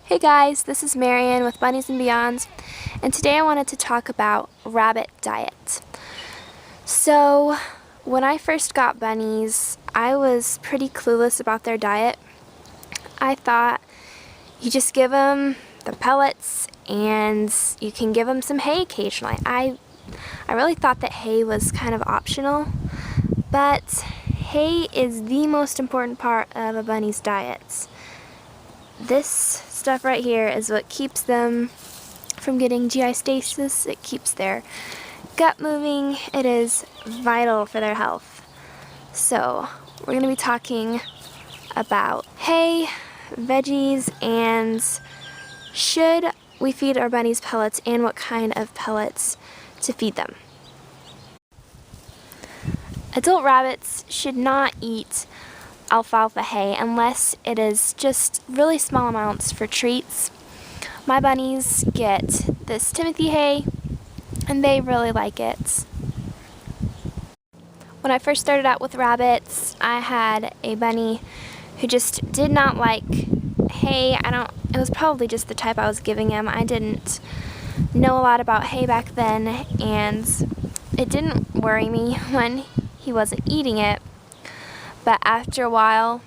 Hey guys, this is Marian with Bunnies and Beyonds, and today I wanted to talk about rabbit diet. So, when I first got bunnies, I was pretty clueless about their diet. I thought you just give them the pellets and you can give them some hay occasionally. I really thought that hay was kind of optional, but hay is the most important part of a bunny's diet. This stuff right here is what keeps them from getting GI stasis. It keeps their gut moving. It is vital for their health. So we're going to be talking about hay, veggies, and should we feed our bunnies pellets and what kind of pellets to feed them. Adult rabbits should not eat alfalfa hay unless it is just really small amounts for treats. My bunnies get this Timothy hay and they really like it. When I first started out with rabbits, I had a bunny who just did not like hay. It was probably just the type I was giving him. I didn't know a lot about hay back then, and it didn't worry me when he wasn't eating it. But after a while,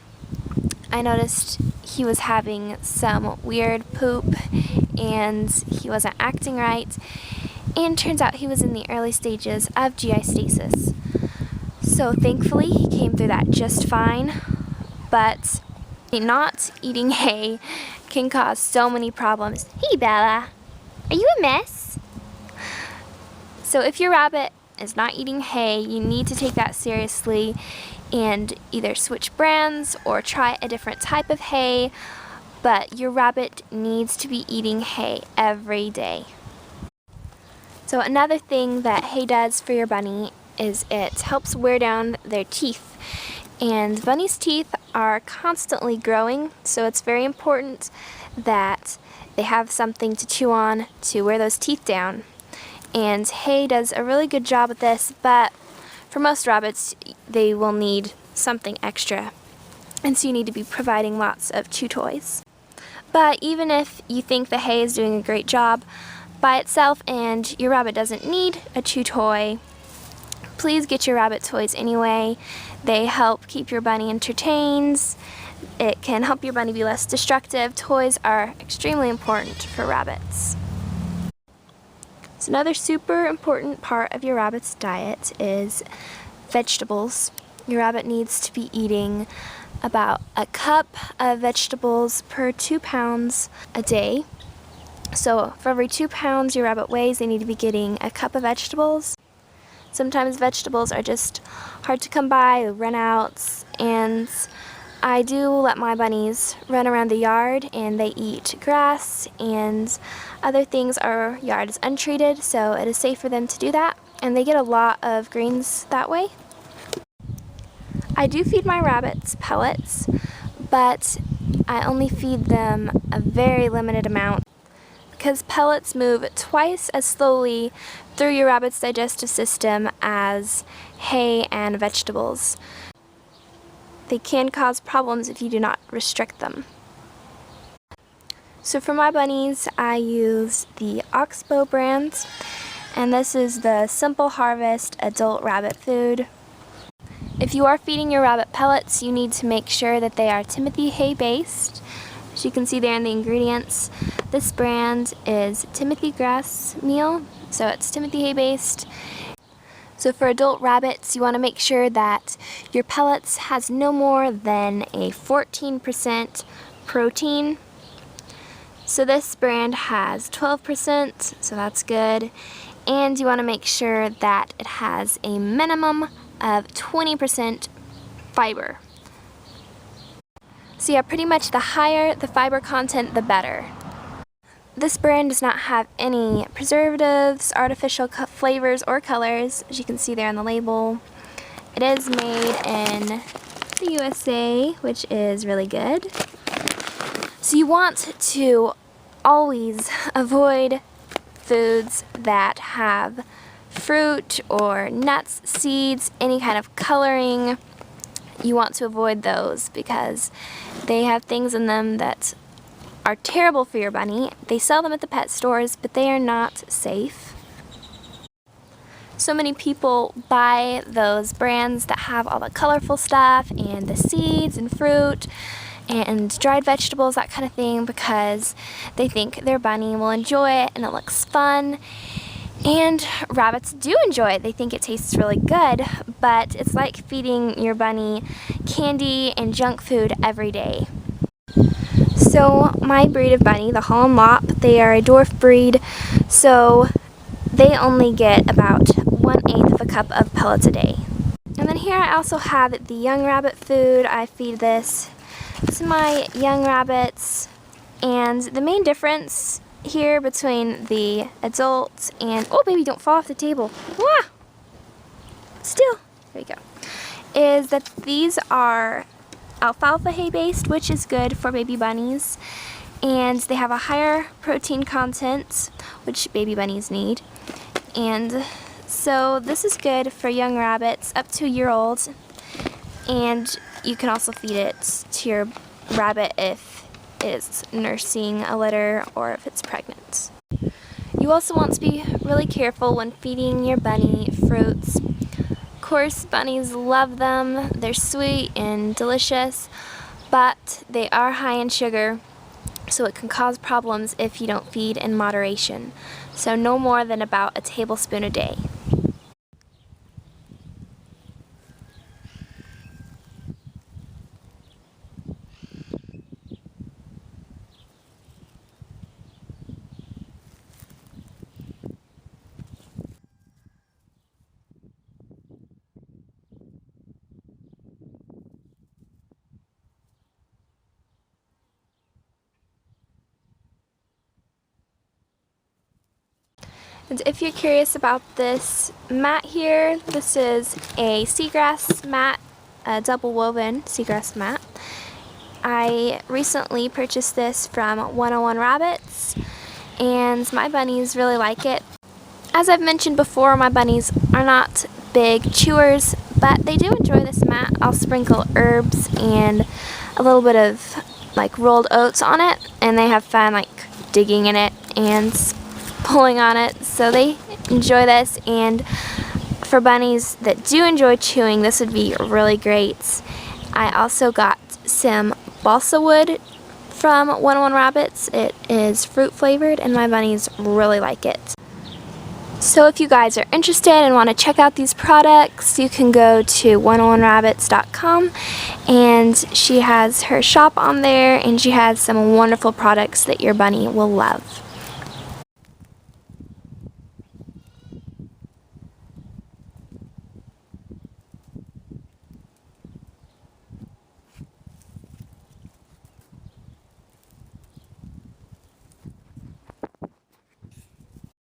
I noticed he was having some weird poop and he wasn't acting right. And turns out he was in the early stages of GI stasis. So thankfully, he came through that just fine. But not eating hay can cause so many problems. Hey Bella, are you a mess? So if your rabbit is not eating hay, you need to take that seriously and either switch brands or try a different type of hay, but your rabbit needs to be eating hay every day. So another thing that hay does for your bunny is it helps wear down their teeth. And bunnies' teeth are constantly growing, so it's very important that they have something to chew on to wear those teeth down. And hay does a really good job at this, but for most rabbits, they will need something extra, and so you need to be providing lots of chew toys. But even if you think the hay is doing a great job by itself and your rabbit doesn't need a chew toy, please get your rabbit toys anyway. They help keep your bunny entertained. It can help your bunny be less destructive. Toys are extremely important for rabbits. So another super important part of your rabbit's diet is vegetables. Your rabbit needs to be eating about a cup of vegetables per 2 pounds a day. So for every 2 pounds your rabbit weighs, they need to be getting a cup of vegetables. Sometimes vegetables are just hard to come by, they run out, and I do let my bunnies run around the yard and they eat grass and other things. Our yard is untreated, so it is safe for them to do that, and they get a lot of greens that way. I do feed my rabbits pellets, but I only feed them a very limited amount because pellets move twice as slowly through your rabbit's digestive system as hay and vegetables. They can cause problems if you do not restrict them. So for my bunnies, I use the Oxbow brand, and this is the Simple Harvest adult rabbit food. If you are feeding your rabbit pellets, you need to make sure that they are Timothy hay based. As you can see there in the ingredients, this brand is Timothy grass meal, so it's Timothy hay based. So for adult rabbits, you want to make sure that your pellets has no more than a 14% protein. So this brand has 12%, so that's good. And you want to make sure that it has a minimum of 20% fiber. So yeah, pretty much the higher the fiber content, the better. This brand does not have any preservatives, artificial flavors, or colors, as you can see there on the label. It is made in the USA, which is really good. So you want to always avoid foods that have fruit or nuts, seeds, any kind of coloring. You want to avoid those because they have things in them that are terrible for your bunny. They sell them at the pet stores, but they are not safe. So many people buy those brands that have all the colorful stuff and the seeds and fruit and dried vegetables, that kind of thing, because they think their bunny will enjoy it and it looks fun. And rabbits do enjoy it. They think it tastes really good, but it's like feeding your bunny candy and junk food every day. So my breed of bunny, the Holland Lop, they are a dwarf breed, so they only get about 1/8 of a cup of pellets a day. And then here I also have the young rabbit food. I feed this to my young rabbits, and the main difference here between the adults and, oh baby, don't fall off the table, ah! Still, there we go, is that these are alfalfa hay based, which is good for baby bunnies, and they have a higher protein content, which baby bunnies need. And so this is good for young rabbits up to a year old, and you can also feed it to your rabbit if it's nursing a litter or if it's pregnant. You also want to be really careful when feeding your bunny fruits. Of course, bunnies love them. They're sweet and delicious, but they are high in sugar, so it can cause problems if you don't feed in moderation. So no more than about a tablespoon a day. And if you're curious about this mat here, this is a seagrass mat, a double woven seagrass mat. I recently purchased this from 101 Rabbits, and my bunnies really like it. As I've mentioned before, my bunnies are not big chewers, but they do enjoy this mat. I'll sprinkle herbs and a little bit of like rolled oats on it, and they have fun like digging in it and pulling on it, so they enjoy this. And for bunnies that do enjoy chewing, this would be really great. I also got some balsa wood from 101 Rabbits. It is fruit flavored and my bunnies really like it. So if you guys are interested and want to check out these products, you can go to 101rabbits.com, and she has her shop on there, and she has some wonderful products that your bunny will love.